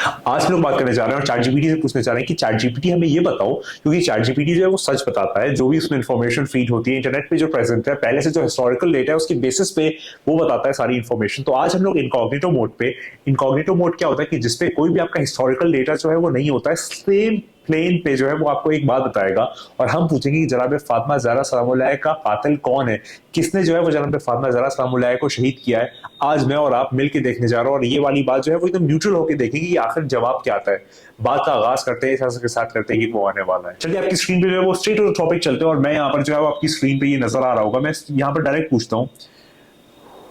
आज हम लोग बात करने जा रहे हैं और चैट जीपीटी से पूछने जा रहे हैं कि चैट जीपीटी हमें ये बताओ, क्योंकि चैट जीपीटी जो है वो सच बताता है, जो भी उसमें इन्फॉर्मेशन फीड होती है इंटरनेट पे जो प्रेजेंट है, पहले से जो हिस्टोरिकल डेटा है उसके बेसिस पे वो बताता है सारी इन्फॉर्मेशन। तो आज हम लोग इनकॉग्निटो मोड पे, इनकॉग्निटो मोड क्या होता है कि जिसपे कोई भी आपका हिस्टोरिकल डेटा जो है वो नहीं होता है, सेम प्लेन पे जो है वो आपको एक बात बताएगा और हम पूछेंगे कि जनाब फातिमा ज़हरा सलामुल्लाह का कातिल कौन है, किसने जो है वो जनाब फातिमा ज़हरा सलामुल्लाह को शहीद किया है। आज मैं और आप मिलके देखने जा रहे हैं और ये वाली बात जो है वो एकदम न्यूट्रल होकर देखेंगे कि आखिर जवाब क्या आता है। बात का आगाज करते हैं इस के साथ करते हैं कि वो आने वाला है। चलिए आपकी स्क्रीन पे जो है वो स्ट्रेट टू द टॉपिक चलते हैं और मैं यहाँ पर जो है वो आपकी स्क्रीन पे ये नजर आ रहा होगा, मैं यहाँ पर डायरेक्ट पूछता हूँ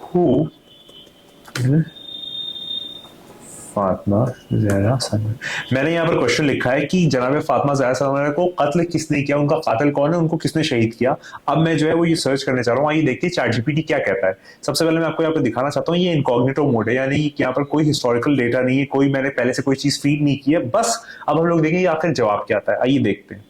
हु फातिमा ज़हरा सलाम। मैंने यहाँ पर क्वेश्चन लिखा है कि जनाब फातिमा ज़हरा सलाम को कत्ल किसने किया, उनका कातिल कौन है, उनको किसने शहीद किया। अब मैं जो है वो ये सर्च करने चाह रहा हूँ, आइए देखते हैं चैट जीपीटी क्या कहता है। सबसे पहले मैं आपको यहाँ पर दिखाना चाहता हूँ ये इनकॉग्निटो मोड है, यानी कि यहाँ पर कोई हिस्टोरिकल डेटा नहीं है, कोई मैंने पहले से कोई चीज फीड नहीं की है। बस अब हम लोग देखेंगे आखिर जवाब क्या आता है। आइए देखते हैं।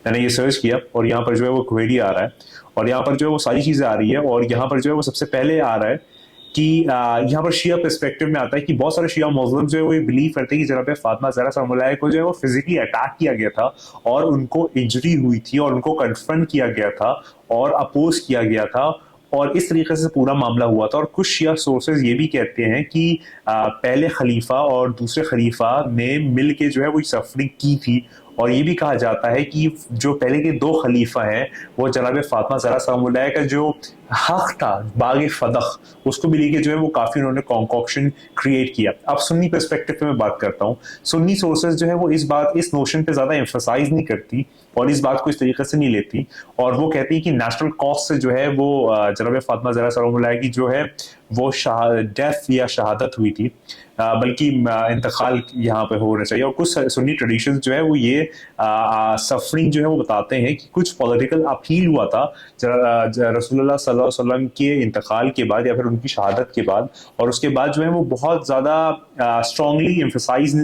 मैंने ये सर्च किया और यहाँ पर जो है वो क्वेरी आ रहा है और यहाँ पर जो है वो सारी चीजें आ रही है और यहाँ पर जो है वो सबसे पहले आ रहा है कि यहाँ पर शिया पर्सपेक्टिव में आता है कि बहुत सारे शिया मुस्लिम जो है वो बिलीव करते हैं कि जनाब फातिमा ज़हरा सलामुल्लाह को जो है वो फिजिकली अटैक किया गया था और उनको इंजरी हुई थी और उनको कन्फ्रंट किया गया था और अपोज किया गया था और इस तरीके से पूरा मामला हुआ था। और कुछ शिया सोर्सेज ये भी कहते हैं कि पहले खलीफा और दूसरे खलीफा ने मिल के जो है वो सफरिंग की थी और ये भी कहा जाता है कि जो पहले के दो खलीफा हैं वो जनाब फातिमा ज़हरा सलामुल्लाह का जो हक था बाग फदख उसको भी लेके जो है वो काफी उन्होंने कॉन्कॉक्शन क्रिएट किया। अब सुन्नी पर्सपेक्टिव पे मैं बात करता हूँ। सुन्नी सोर्सेज जो है वो इस नोशन पे ज्यादा एम्फसाइज नहीं करती और इस बात को इस तरीके से नहीं लेती और वो कहती है कि नेशनल कॉज से जो है वो जनाब फातिमा ज़हरा सलामुल्लाह की जो है वो डेथ या शहादत हुई थी, बल्कि इंतकाल यहाँ पे होना चाहिए। और कुछ सुन्नी ट्रेडिशन जो है वो ये सफरिंग जो है वो बताते हैं कि कुछ पॉलिटिकल अपील हुआ था रसूलुल्लाह सल्लल्लाहु अलैहि वसल्लम के इंतकाल के बाद या फिर उनकी शहादत के बाद, और उसके बाद जो है वो बहुत ज़्यादा स्ट्रांगली एम्फसाइज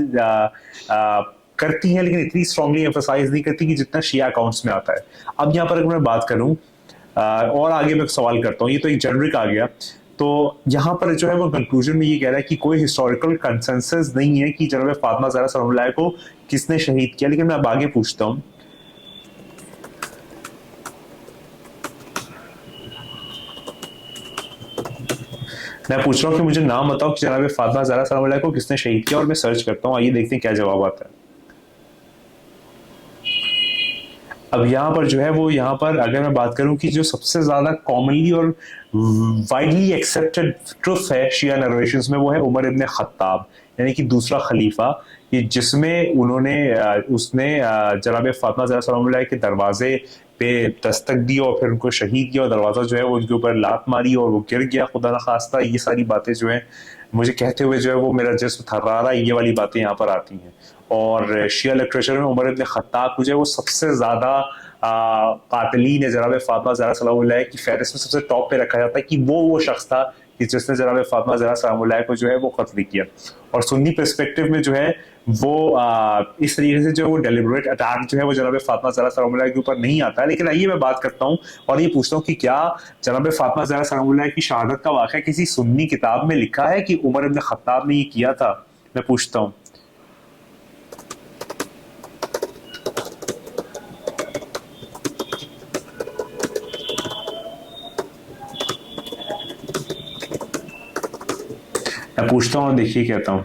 करती हैं, लेकिन इतनी स्ट्रांगली एम्फसाइज नहीं करती कि जितना शिया अकाउंट्स में आता है। अब यहाँ पर अगर मैं बात करूँ और आगे मैं सवाल करता हूँ, ये तो एक जेनरिक आ गया, तो यहाँ पर जो है वो कंक्लूजन में ये कह रहा है कि कोई हिस्टोरिकल कंसेंसस नहीं है कि जनाब फातिमा ज़हरा सलामुल्लाह को किसने शहीद किया। लेकिन मैं अब आगे पूछता हूँ, मैं पूछ रहा हूँ कि मुझे नाम बताओ कि जनाब फातिमा ज़हरा सलामुल्लाह को किसने शहीद किया और मैं सर्च करता हूँ। आइए देखते हैं क्या जवाब आता है। अब यहाँ पर जो है वो यहाँ पर अगर मैं बात करूं कि जो सबसे ज्यादा कॉमनली और वाइडली एक्सेप्टेड ट्रुथ है शिया नरेशंस में वो है उमर इब्न खत्ताब, यानी कि दूसरा खलीफा, कि जिसमें उसने जनाब फातिमा ज़हरा सलामुल्लाह के दरवाजे पे दस्तक दी और फिर उनको शहीद किया और दरवाजा जो है वो उनके ऊपर लात मारी और वो गिर गया खुदा न खास्ता। ये सारी बातें जो है मुझे कहते हुए जो है वो मेरा जिस्म थर्रा रहा है, ये वाली बातें यहाँ पर आती हैं। और शिया लिटरेचर में उमर इब्न खत्ताब को जो है वो सबसे ज्यादा कातिलीन है जनाब फातिमा ज़हरा सलामुल्लाह की फहरिस्त में सबसे टॉप पे रखा जाता है कि वो शख्स था कि जिसने जनाब फातिमा ज़हरा सलामुल्लाह को जो है वो कत्ल किया। और सुन्नी पर्सपेक्टिव में जो है वो इस तरीके से जो वो डेलिबरेट अटैक जो है वो जनाब फातिमा ज़हरा सलामुल्लाह के ऊपर नहीं आता है। लेकिन आइए मैं बात करता हूँ और ये पूछता हूँ कि क्या जनाब फातिमा ज़हरा सलामुल्लाह की शहादत का वाक़या किसी सुन्नी किताब में लिखा है कि उमर इब्न खत्ताब ने ये किया था। मैं पूछता हूँ, मैं पूछता हूँ और देखिए कहता हूँ।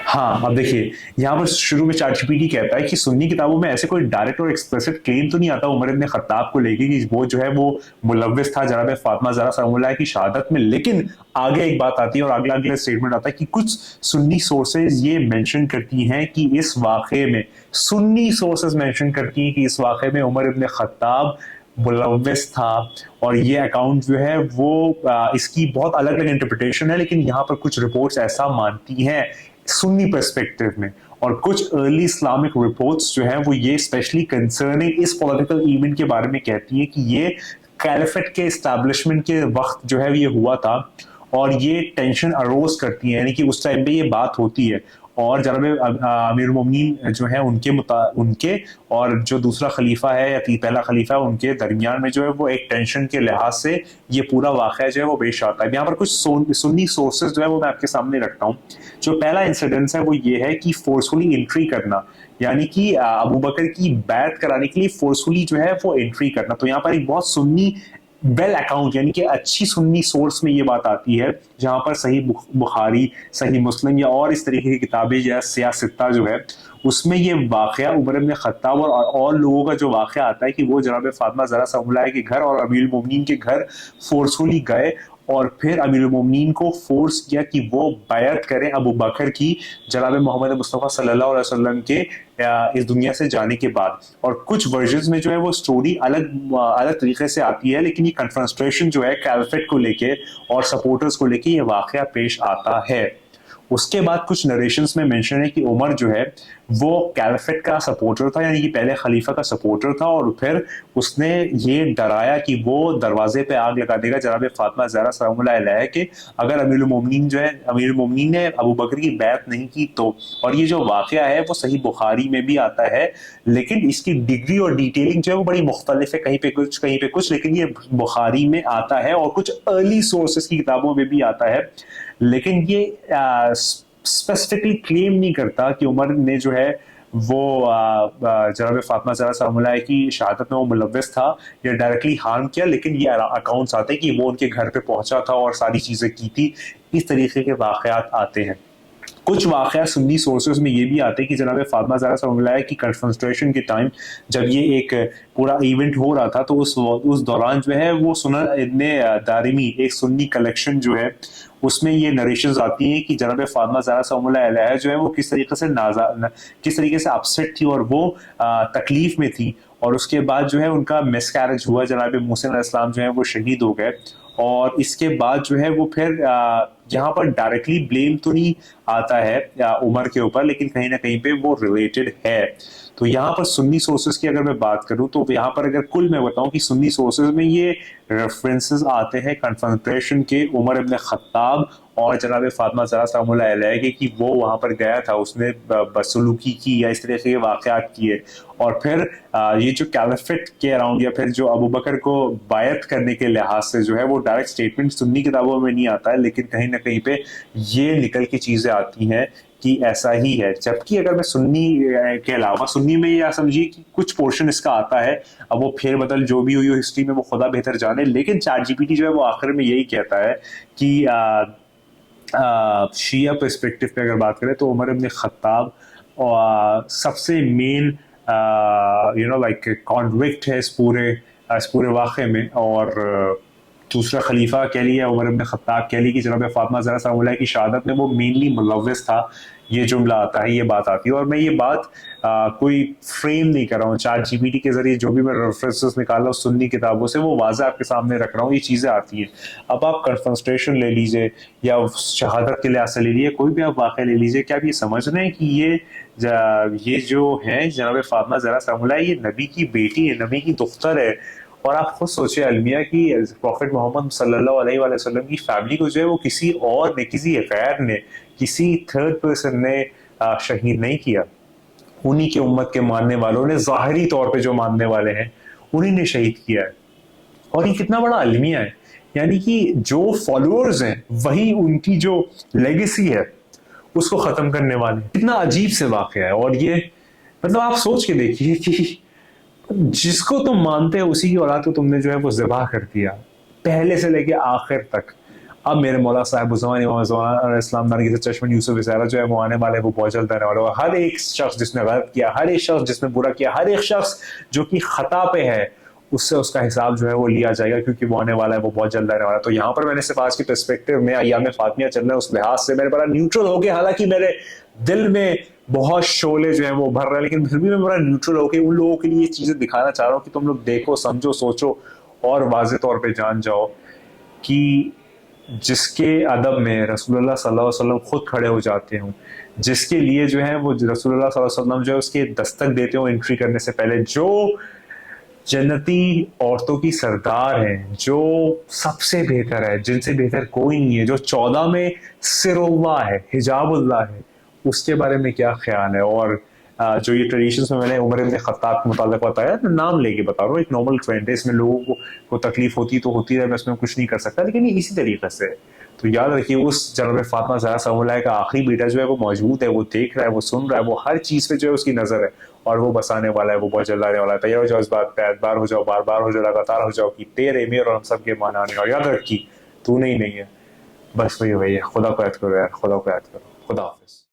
हाँ, अब देखिए यहाँ पर शुरू में चैट जीपीटी कहता है कि सुन्नी किताबों में ऐसे कोई डायरेक्ट और एक्सप्लिसिट क्लेम तो नहीं आता उमर इब्न खत्ताब को लेके कि वो जो है वो मुलव्विस था जनाब फातिमा ज़हरा सलामुल्लाह की शहादत में। लेकिन आगे एक बात आती है और अगला स्टेटमेंट आता है कि कुछ सुन्नी सोर्सेज ये मेंशन करती हैं कि इस वाक़े में, सुन्नी सोर्सेज मेंशन करती हैं कि इस वाक़े में उमर इब्न खत्ताब मुलव्विस था। और ये अकाउंट जो है वो इसकी बहुत अलग अलग इंटरप्रिटेशन है, लेकिन यहाँ पर कुछ रिपोर्ट्स ऐसा मानती हैं सुन्नी पर्सपेक्टिव में। और कुछ अर्ली इस्लामिक रिपोर्ट्स जो हैं वो ये स्पेशली कंसर्निंग इस पॉलिटिकल इवेंट के बारे में कहती हैं कि ये कैलिफेट के एस्टैब्लिशमेंट के वक्त जो है ये हुआ था और ये टेंशन अरोज करती है, यानी कि उस टाइम पे ये बात होती है। और जनाब अमीर मोमिनीन जो है उनके और जो दूसरा खलीफा है या पहला खलीफा है उनके दरमियान में जो है वो एक टेंशन के लिहाज से ये पूरा वाक़या जो है वो पेश आता है। यहाँ पर कुछ सुन्नी सोर्सेज जो है वो मैं आपके सामने रखता हूँ। जो पहला इंसिडेंस है वो ये है कि फोर्सफुली एंट्री करना, यानी कि अबू बकर की बैत कराने के लिए फोर्सफुली जो है वो एंट्री करना। तो यहाँ पर एक बहुत सुन्नी वेल अकाउंट यानी कि अच्छी सुन्नी सोर्स में ये बात आती है, जहां पर सही बुखारी, सही मुस्लिम या और इस तरीके की किताबें या सियासत्ता जो है उसमें ये वाकया उमर इब्न खत्ताब और लोगों का जो वाकया आता है कि वो जनाब फातिमा ज़हरा सलामुल्लाह के घर और अमीरुल मोमिनीन के घर फोर्सफुली गए और फिर अमीरुल मोमिनीन को फोर्स किया कि वो बैत करें अबू बकर की जनाब मोहम्मद मुस्तफ़ा सल्लल्लाहु अलैहि वसल्लम के इस दुनिया से जाने के बाद। और कुछ वर्जन्स में जो है वो स्टोरी अलग अलग तरीके से आती है, लेकिन ये कन्फ्रंट्रेशन जो है कैलफेट को लेके और सपोर्टर्स को लेके ये वाकया पेश आता है। उसके बाद कुछ नरेशंस में मेंशन है कि उमर जो है वो कैलफेट का सपोर्टर था, यानी कि पहले खलीफा का सपोर्टर था, और फिर उसने ये डराया कि वो दरवाजे पे आग लगा देगा जनाब फातिमा ज़हरा सलामुल्लाह अलैहा के अगर अमीरुल मोमिनीन जो है अमीरुल मोमिनीन ने अबू बकर की बैत नहीं की तो। और ये जो वाकया है वो सही बुखारी में भी आता है, लेकिन इसकी डिग्री और डिटेलिंग जो है वो बड़ी मुख्तलिफ है, कहीं पे कुछ, लेकिन ये बुखारी में आता है और कुछ अर्ली सोर्सेस की किताबों में भी आता है। लेकिन ये स्पेसिफिकली क्लेम नहीं करता कि उमर ने जो है वो जनाब फातिमा ज़हरा सलामुल्लाह की शहादत में वो मुलव्वस था या डायरेक्टली हार्म किया, लेकिन ये अकाउंट्स आते हैं कि वो उनके घर पे पहुंचा था और सारी चीज़ें की थी। इस तरीके के वाक़यात आते हैं। कुछ वाक़या सुन्नी सोर्सेज में ये भी आते हैं कि जनाब फातिमा ज़हरा सलामुल्लाह की कन्फ्रंट्रेशन के टाइम जब ये एक पूरा इवेंट हो रहा था तो उस दौरान जो है वो सुनन इब्ने दारिमी एक सुन्नी कलेक्शन जो है उसमें ये नरेशंस आती हैं कि जनाब फातिमा ज़हरा सलामुल्लाह अलैहा जो है वो किस तरीके से अपसेट थी और वो तकलीफ में थी, और उसके बाद जो है उनका मिसकैरेज हुआ, जनाब मूसा अलैहिस्सलाम जो है वो शहीद हो गए। और इसके बाद जो है वो फिर यहाँ पर डायरेक्टली ब्लेम तो नहीं आता है उमर के ऊपर, लेकिन कहीं ना कहीं पे वो रिलेटेड है। तो यहाँ पर सुन्नी सोर्सेज की अगर मैं बात करूँ तो यहाँ पर अगर कुल मैं बताऊँ कि सुन्नी सोर्सेज में ये रेफरेंसेस आते हैं कन्फ्रंट्रेशन के उमर इब्न खत्ताब और जनाब फातिमा ज़हरा सलामुल्लाह अलैहा के कि वो वहाँ पर गया था, उसने बदसलूकी की या इस तरह के वाक़यात किए। और फिर ये जो कैलिफेट के अराउंड या फिर जो अबू बकर को बायत करने के लिहाज से जो है वो डायरेक्ट स्टेटमेंट सुन्नी किताबों में नहीं आता है, लेकिन कहीं ना कहीं पे ये निकल के चीज़ें आती हैं कि ऐसा ही है। जबकि अगर मैं सुन्नी के अलावा सुन्नी में या समझिए कि कुछ पोर्शन इसका आता है, अब वो फेरबदल जो भी हुई हो हिस्ट्री में वो खुदा बेहतर जाने, लेकिन चैट जीपीटी जो है वो आखिर में यही कहता है कि शिया पर्सपेक्टिव पे अगर बात करें तो उमर इब्न खत्ताब सबसे मेन लाइक कॉन्विक्ट है इस पूरे वाक़े में। और दूसरा खलीफा कह लिया उमर इब्न खत्ताब कह ली कि जनाब फातिमा ज़हरा सलामुल्लाह की शहादत में वो मेनली मुलव्वस था, ये जुमला आता है, ये बात आती है। और मैं ये बात कोई फ्रेम नहीं कर रहा हूँ, चैट जीपीटी के जरिए जो भी मैं रेफरेंसेस निकाल रहा हूँ सुन्नी किताबों से वो वाज़ा आपके सामने रख रहा हूँ, ये चीज़ें आती हैं। अब आप कन्फ्रंट्रेशन ले लीजिए या शहादत के लिहाज से ले लीजिए, कोई भी आप वाक़या ले लीजिए, क्या आप ये समझ रहे हैं कि ये जो है जनाब फातिमा ज़हरा सलामुल्लाह ये नबी की बेटी है, नबी की दुख्तर है। और आप खुद सोचिए अलमिया की प्रॉफिट मोहम्मद सल्लल्लाहु अलैहि वसल्लम की फैमिली को जो है वो किसी और ने, किसी गैर ने, किसी थर्ड पर्सन ने शहीद नहीं किया, उन्हीं के उम्मत के मानने वालों ने, ज़ाहिरी तौर पे जो मानने वाले हैं उन्हीं ने शहीद किया है। और ये कितना बड़ा अलमिया है, यानी कि जो फॉलोअर्स हैं वही उनकी जो लेगेसी है उसको खत्म करने वाले। कितना अजीब से वाक़या है। और ये मतलब आप सोच के देखिए कि जिसको तुम मानते हो उसी की औलाद को तुमने जो है वो ज़िबा कर दिया, पहले से लेके आखिर तक। अब मेरे मौला साहब इस्लाम चश्मन यूसुफ वगैरह जो है वो आने वाले, वो बहुत जल्द आने वाले। और हर एक शख्स जिसने गलत किया, हर एक शख्स जिसने बुरा किया, हर एक शख्स जो कि खता पे है, उससे उसका हिसाब जो है वो लिया जाएगा, क्योंकि वो आने वाला है, वो बहुत जल्द आने वाला है। तो यहाँ पर मैंने सिर्फ आज के पर्सपेक्टिव में अय्याम फातिमिया चल रहा है उस लिहाज से मैंने बड़ा न्यूट्रल हो गया, हालांकि मेरे दिल में बहुत शोले जो है वो भर रहे हैं, लेकिन फिर भी मैं बड़ा न्यूट्रल होकर उन लोगों के लिए चीजें दिखाना चाह रहा हूँ कि तुम लोग देखो, समझो, सोचो और वाज़े तौर पे जान जाओ कि जिसके अदब में रसूलुल्लाह सल्लल्लाहु अलैहि वसल्लम खुद खड़े हो जाते हों, जिसके लिए जो है वो रसूलुल्लाह सल्लल्लाहु अलैहि वसल्लम जो है उसके दस्तक देते हो एंट्री करने से पहले, जो जन्नती औरतों की सरदार है, जो सबसे बेहतर है, जिनसे बेहतर कोई नहीं है, जो 14 में सिरुल्लाह है, हिजाबुल्लाह है, उसके बारे में क्या ख्याल है? और जो ये ट्रेडिशंस में मैंने उमर इब्न खत्ताब के मुतालिक बताया, तो नाम लेके बता रहा हूँ, एक नॉर्मल ट्रेंड है, इसमें लोगों को तकलीफ होती तो होती है, मैं इसमें कुछ नहीं कर सकता, लेकिन ये इसी तरीके से है। तो याद रखिए, उस जनाब फातिमा ज़हरा सलामुल्लाह का आखिरी बेटा जो है वो मौजूद है, वो देख रहा है, वो सुन रहा है, वो हर चीज़ पे जो है उसकी नज़र है, और वो बसाने वाला है, वो बहुत जल्द आने वाला है। तैयार हो जाओ इस बात पे, एतबार हो जाओ, बार बार हो जाओ, लगातार हो जाओ, कि तेरे मेरे और हम सब के माना नहीं। और याद रखिए, तू नहीं है, बस वही है, खुदा को याद करो यार, खुदा को याद करो। खुदा हाफिज।